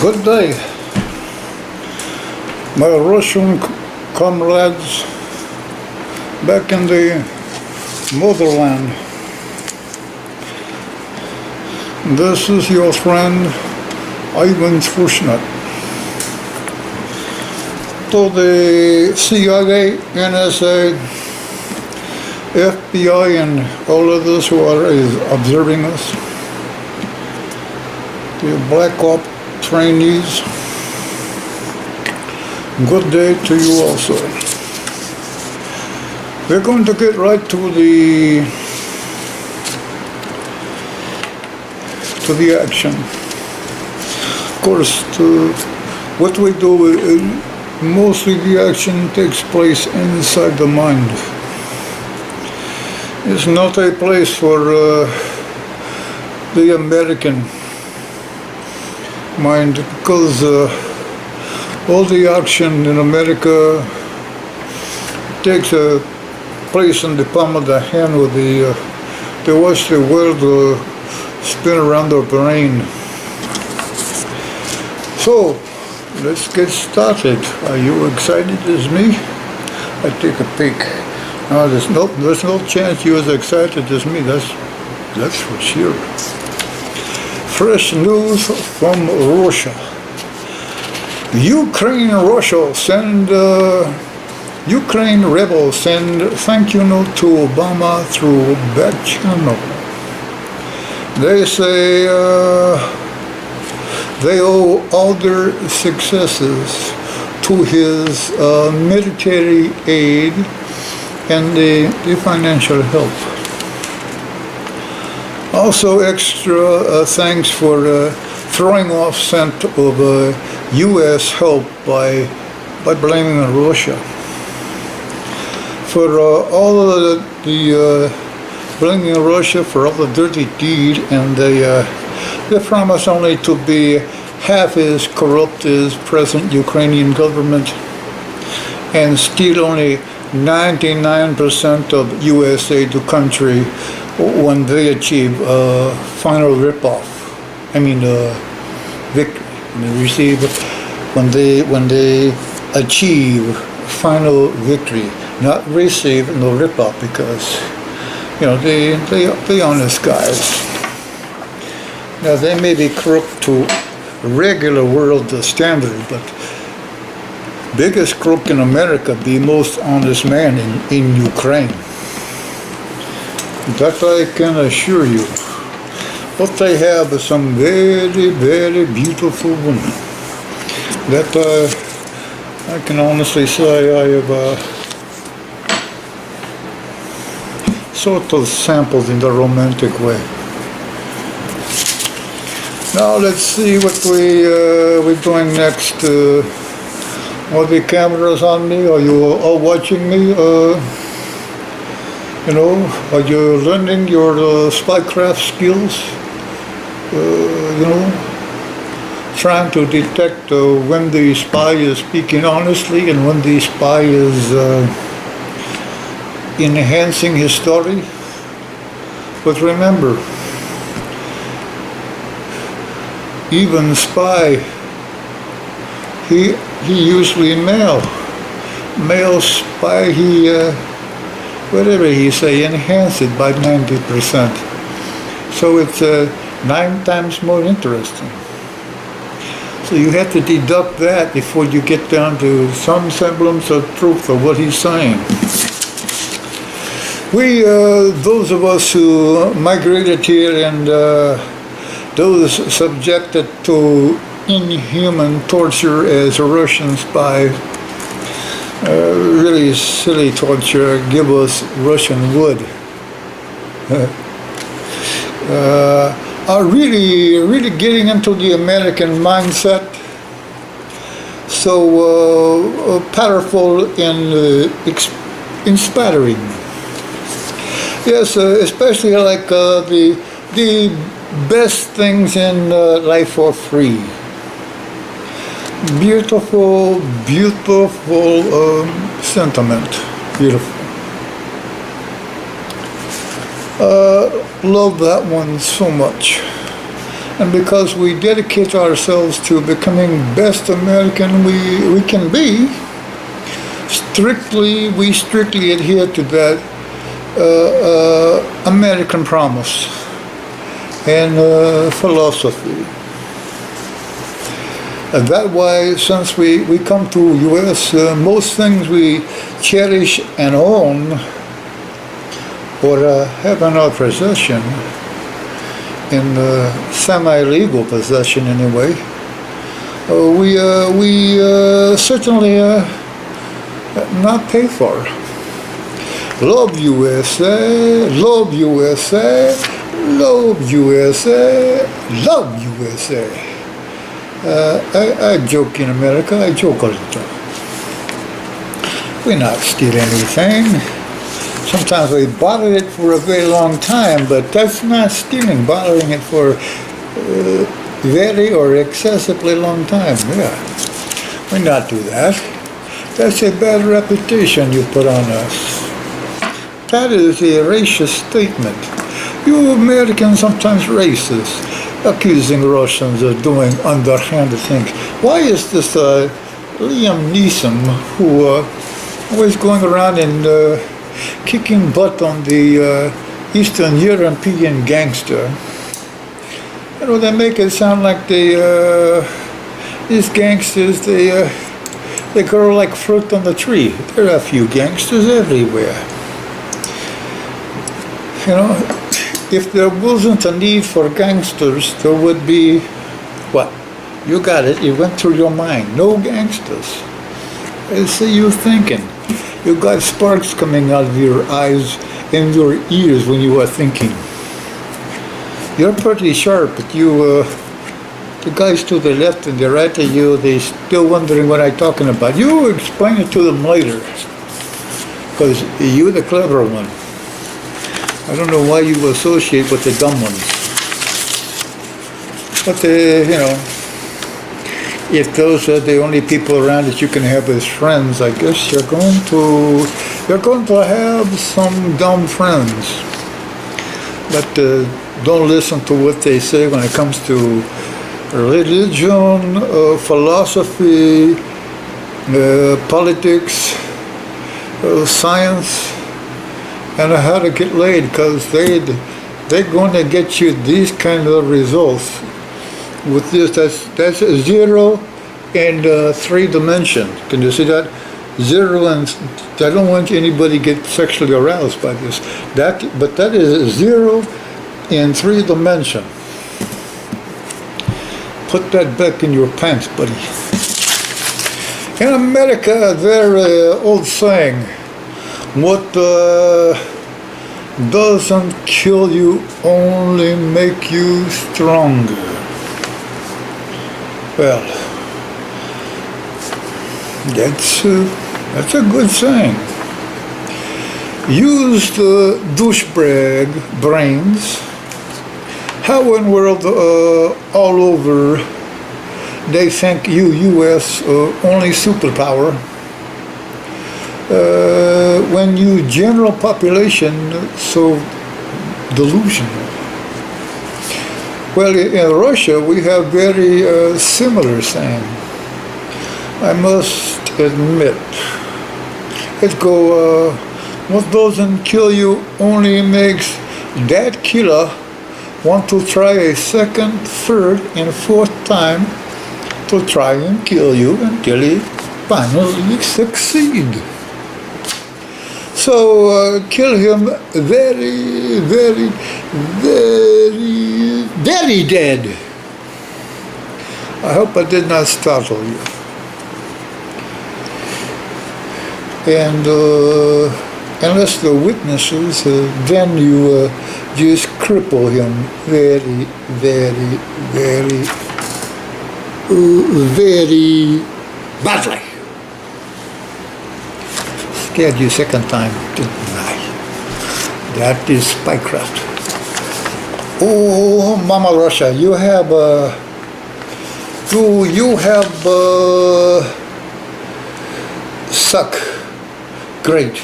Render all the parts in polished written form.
Good day, my Russian comrades back in the motherland. This is your friend Ivan Svushnak. So the CIA, NSA, FBI, and all of those who are observing us, the Black Ops trainees, good day to you also. We're going to get right to the action. Of course, what we do, mostly the action takes place inside the mind. It's not a place for the American mind, because all the action in America takes place in the palm of the hand, with they watch the world spin around their brain. So let's get started. Are you excited as me? I take a peek. No, there's no chance you're as excited as me. That's for sure. Fresh news from Russia. Ukraine rebels send thank you note to Obama through back channel. They say they owe all their successes to his military aid and the financial help. Also, extra thanks for throwing off scent of U.S. help by blaming Russia for all of the blaming Russia for all the dirty deed, and they promise only to be half as corrupt as present Ukrainian government and steal only 99% of U.S. aid to country when they achieve final rip-off. Victory. When they achieve final victory, not receive no rip-off, because they honest guys. Now they may be corrupt to regular world standard, but biggest crook in America, the most honest man in Ukraine. That I can assure you. But they have some very, very beautiful women that I can honestly say I have sort of sampled in the romantic way. Now let's see what we're doing next. Are the cameras on me? Are you all watching me? Are you learning your spycraft skills? Trying to detect when the spy is speaking honestly and when the spy is enhancing his story. But remember, even spy, he usually male spy, whatever he say, enhance it by 90%. So it's 9 times more interesting. So you have to deduct that before you get down to some semblance of truth of what he's saying. We, those of us who migrated here and those subjected to inhuman torture as a Russian spy, really silly torture, give us Russian wood, are really getting into the American mindset, so powerful in spattering. Yes, especially like the best things in life are free. Beautiful sentiment. Beautiful. Love that one so much. And because we dedicate ourselves to becoming best American we can be, we strictly adhere to that American promise and philosophy. And that why, since we come to U.S., most things we cherish and own or have in our possession, in semi-legal possession anyway, we certainly not pay for. Love USA, love USA, love USA, love USA. I joke in America, I joke all the time. We not steal anything. Sometimes we bottle it for a very long time, but that's not stealing, bottling it for very or excessively long time, yeah. We not do that. That's a bad reputation you put on us. That is a racist statement. You Americans sometimes racist, accusing Russians of doing underhanded things. Why is this Liam Neeson, who always going around and kicking butt on the Eastern European gangster? You know, they make it sound like these gangsters, they grow like fruit on the tree. There are a few gangsters everywhere. You know, if there wasn't a need for gangsters, there would be, what? You got it, it went through your mind. No gangsters. I see you thinking. You got sparks coming out of your eyes and your ears when you are thinking. You're pretty sharp, but you, the guys to the left and the right of you, they still wondering what I'm talking about. You explain it to them later, because you're the clever one. I don't know why you associate with the dumb ones. But, you know, if those are the only people around that you can have as friends, I guess you're going to have some dumb friends. But don't listen to what they say when it comes to religion, philosophy, politics, science, and how to get laid, because they're going to get you these kind of results with this. That's a 0 and 3 dimension. Can you see that? 0 and I don't want anybody to get sexually aroused by this. But that is a 0 and 3 dimension. Put that back in your pants, buddy. In America, their old saying, what doesn't kill you only make you stronger. Well, that's a good saying. Use the douchebag brains. How in the world all over they think you U.S. Only superpower, when you general population so delusional. Well, in Russia we have very similar saying. I must admit, it go, what doesn't kill you only makes that killer want to try a second, third, and fourth time to try and kill you until he finally succeed. So kill him very, very, very, very dead. I hope I did not startle you. And unless the witnesses, then you just cripple him very, very, very, very badly. Scared you second time, didn't I? That is spycraft. Oh, Mama Russia, you have suck great.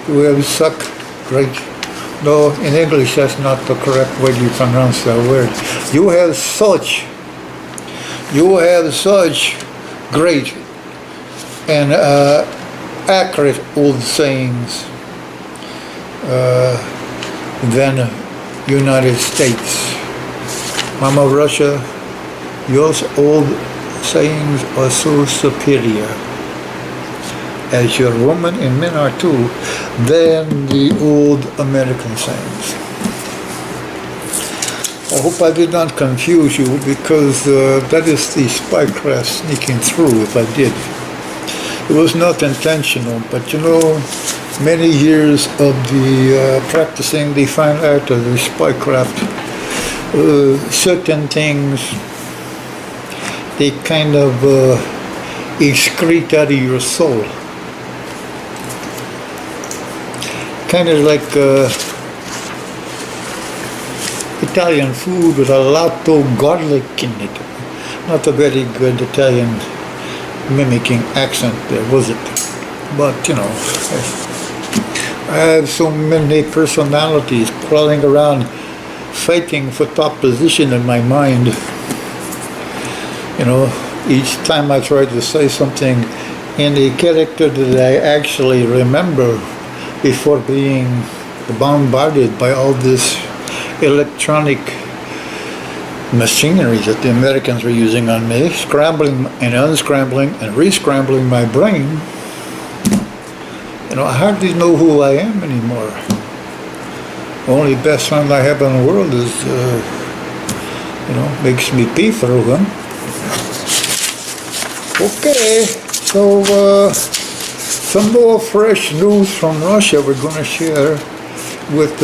You have suck great No, in English that's not the correct way to pronounce that word. You have such great and accurate old sayings than United States. Mama Russia, your old sayings are so superior, as your women and men are too, than the old American sayings. I hope I did not confuse you, because that is the spycraft sneaking through if I did. It was not intentional, but you know, many years of the practicing the fine art of the spycraft, certain things, they kind of excrete out of your soul. Kind of like Italian food with a lot of garlic in it. Not a very good Italian mimicking accent there, was it? But, you know, I have so many personalities crawling around fighting for top position in my mind. You know, each time I try to say something in a character that I actually remember before being bombarded by all this electronic machinery that the Americans were using on me, scrambling and unscrambling and re-scrambling my brain, you know, I hardly know who I am anymore. The only best friend I have in the world is, you know, makes me pee through him. Okay, so some more fresh news from Russia we're going to share with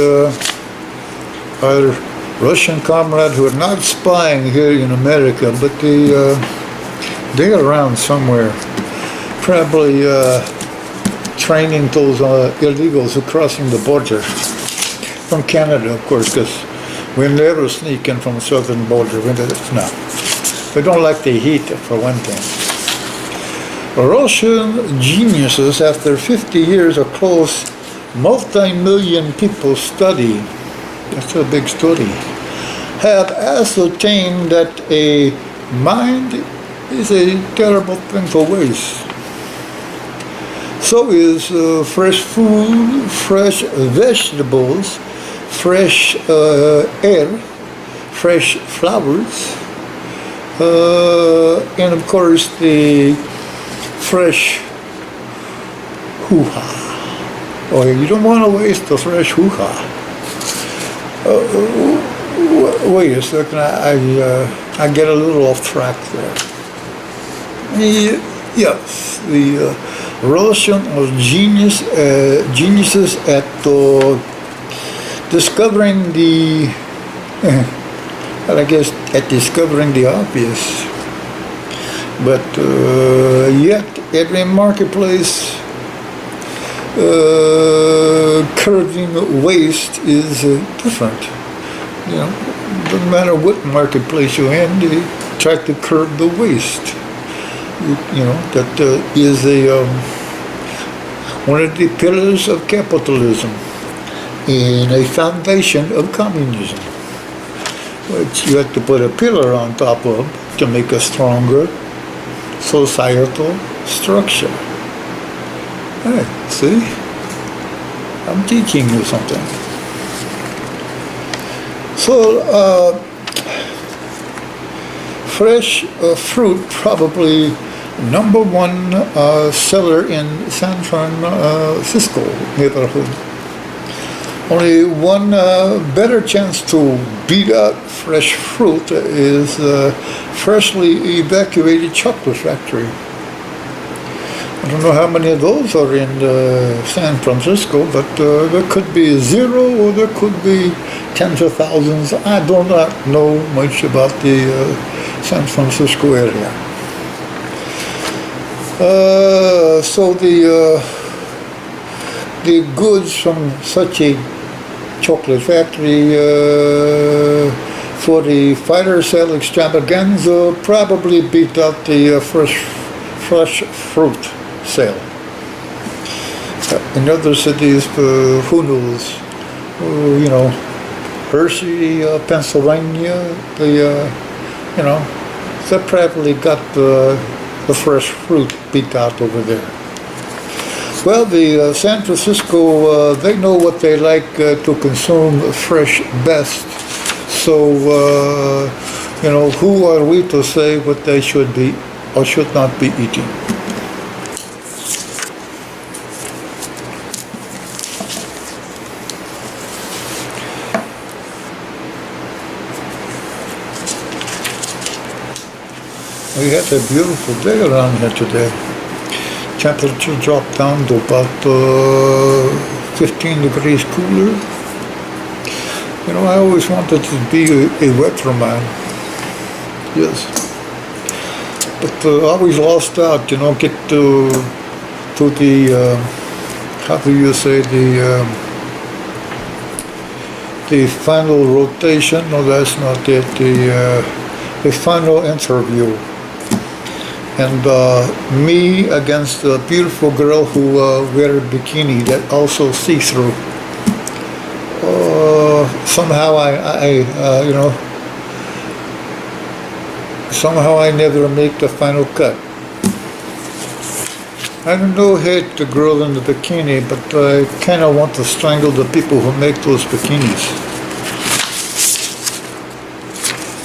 our Russian comrade who are not spying here in America, but they're around somewhere, probably training those illegals who are crossing the border from Canada, of course, because we never sneak in from the southern border. No, we don't like the heat, for one thing. Russian geniuses, after 50 years of close multi-million people study, that's a big study, have ascertained that a mind is a terrible thing to waste. So is fresh food, fresh vegetables, fresh air, fresh flowers, and of course the fresh hoo-ha. Oh, you don't want to waste the fresh hoo-ha. Wait a second, I get a little off track there. Yes, the Russian geniuses at discovering the, I guess, at discovering the obvious. But yet, every marketplace curbing waste is different. You know, doesn't matter what marketplace you're in, they try to curb the waste. You know, that is one of the pillars of capitalism and a foundation of communism, which you have to put a pillar on top of to make a stronger societal structure. Hey, see? I'm teaching you something. So, fresh fruit, probably number one seller in San Francisco neighborhood. Only one better chance to beat out fresh fruit is freshly evacuated chocolate factory. I don't know how many of those are in San Francisco, but there could be zero or there could be tens of thousands. I do not know much about the San Francisco area. So the goods from such a chocolate factory for the fire sale extravaganza probably beat out the fresh fruit sale. In other cities, who knows you know, Hershey, Pennsylvania, you know, they probably got the fresh fruit picked out over there. Well, the San Francisco, they know what they like to consume fresh best. So, you know, who are we to say what they should be or should not be eating? We had a beautiful day around here today. Temperature dropped down to about 15 degrees cooler. You know, I always wanted to be a weatherman. Yes. But I always lost out, you know, get to the, how do you say, the final rotation. No, that's not it. The final interview. And me against a beautiful girl who wear a bikini that also see-through. Somehow you know, somehow I never make the final cut. I don't hate the girl in the bikini, but I kind of want to strangle the people who make those bikinis.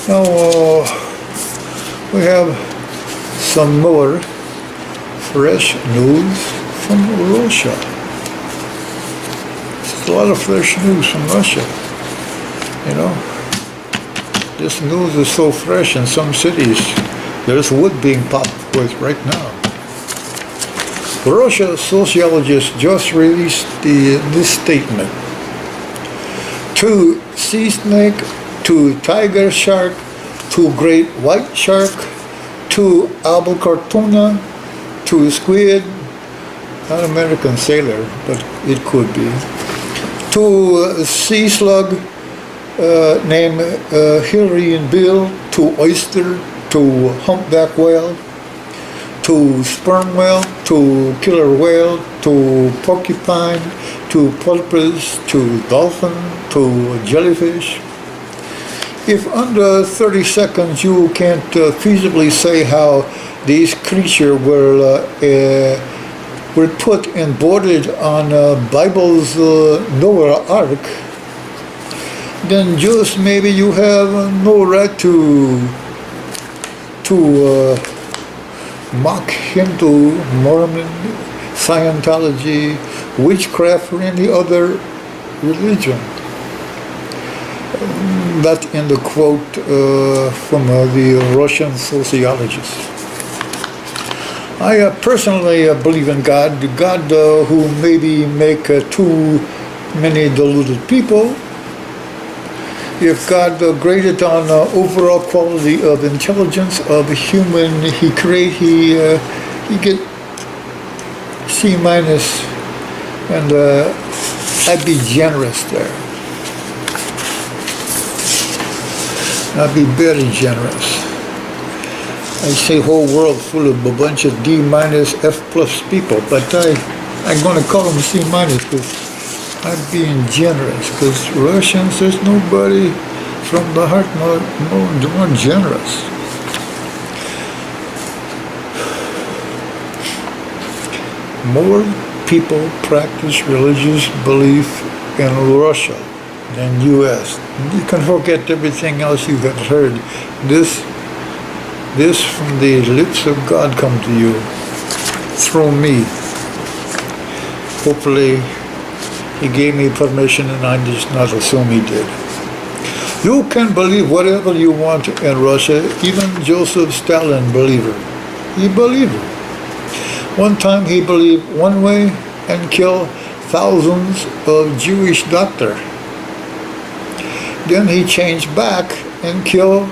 Now, we have some more fresh news from Russia. There's a lot of fresh news from Russia. You know, this news is so fresh in some cities. There's wood being popped with right now. Russia sociologists just released this statement. 2 sea snake, 2 tiger shark, 2 great white shark, 2 albacore tuna, 2 squid, not American sailor, but it could be, 2 sea slug named Hillary and Bill, 2 oyster, 2 humpback whale, 2 sperm whale, 2 killer whale, 2 porcupine, 2 porpoise, 2 dolphin, 2 jellyfish. If under 30 seconds you can't feasibly say how these creatures were put and boarded on Bible's Noah Ark, then just maybe you have no right to mock Hindu, Mormon, Scientology, witchcraft, or any other religion. That in the quote from the Russian sociologist. I personally believe in God, the God who maybe make too many deluded people. If God graded on overall quality of intelligence of a human he create, he get C minus, and I'd be generous there. I'd be very generous. I say whole world full of a bunch of D minus, F plus people, but I'm going to call them C minus because I'm being generous. Because Russians, there's nobody from the heart more generous. More people practice religious belief in Russia than U.S. You can forget everything else you have heard. This from the lips of God come to you through me. Hopefully he gave me permission and I just not assume he did. You can believe whatever you want in Russia, even Joseph Stalin believer. He believed it. One time he believed one way and killed thousands of Jewish doctors. Then he changed back and killed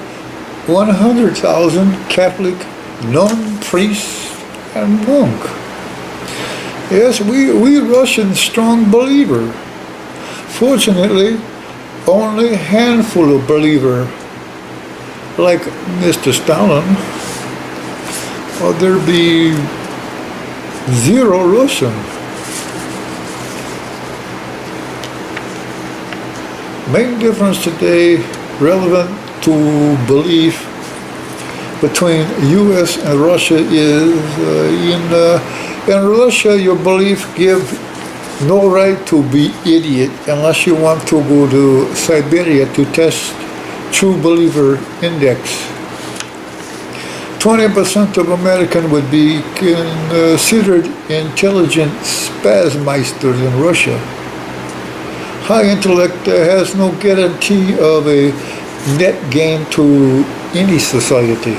100,000 Catholic nun, priests, and monk. Yes, we Russians strong believer. Fortunately, only a handful of believer, like Mr. Stalin, or there be zero Russian. Main difference today relevant to belief between U.S. and Russia is in Russia your belief give no right to be idiot unless you want to go to Siberia to test true believer index. 20% of Americans would be considered intelligent spasmeisters in Russia. High intellect has no guarantee of a net gain to any society.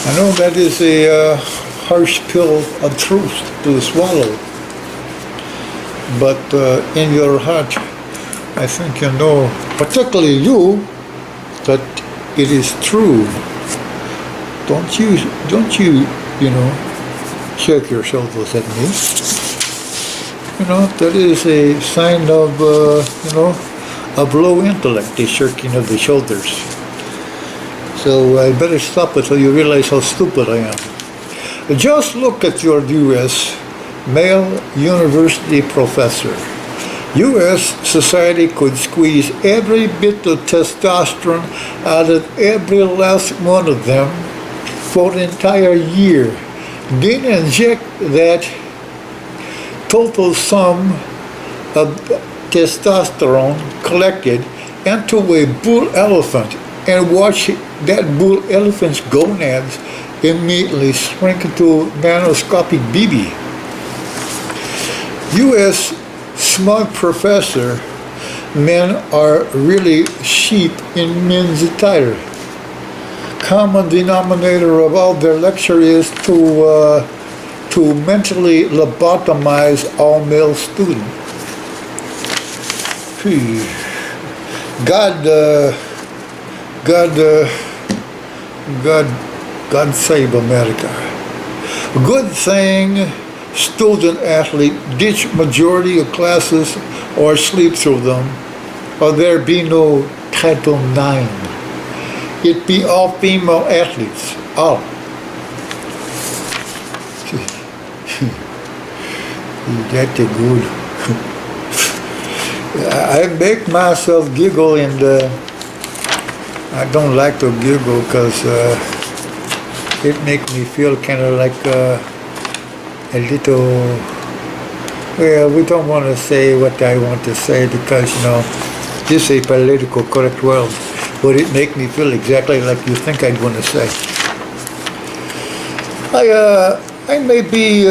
I know that is a harsh pill of truth to swallow, but in your heart, I think you know, particularly you, that it is true. Don't you, shake yourself at me. That is a sign of, of low intellect, the shaking of the shoulders. So I better stop it so you realize how stupid I am. Just look at your U.S. male university professor. U.S. society could squeeze every bit of testosterone out of every last one of them for an entire year. Then inject that total sum of testosterone collected into a bull elephant and watch that bull elephant's gonads immediately shrink into nanoscopic BB. U.S. smug professor, men are really sheep in men's attire. Common denominator of all their lecture is to mentally lobotomize all male students. God save America. Good thing student athlete ditch majority of classes or sleep through them, or there be no Title IX. It be all female athletes, all. That's good. I make myself giggle, and I don't like to giggle because it makes me feel kind of like a little, well, we don't want to say what I want to say because, this is a political correct world, but it makes me feel exactly like you think I'd want to say. I may be,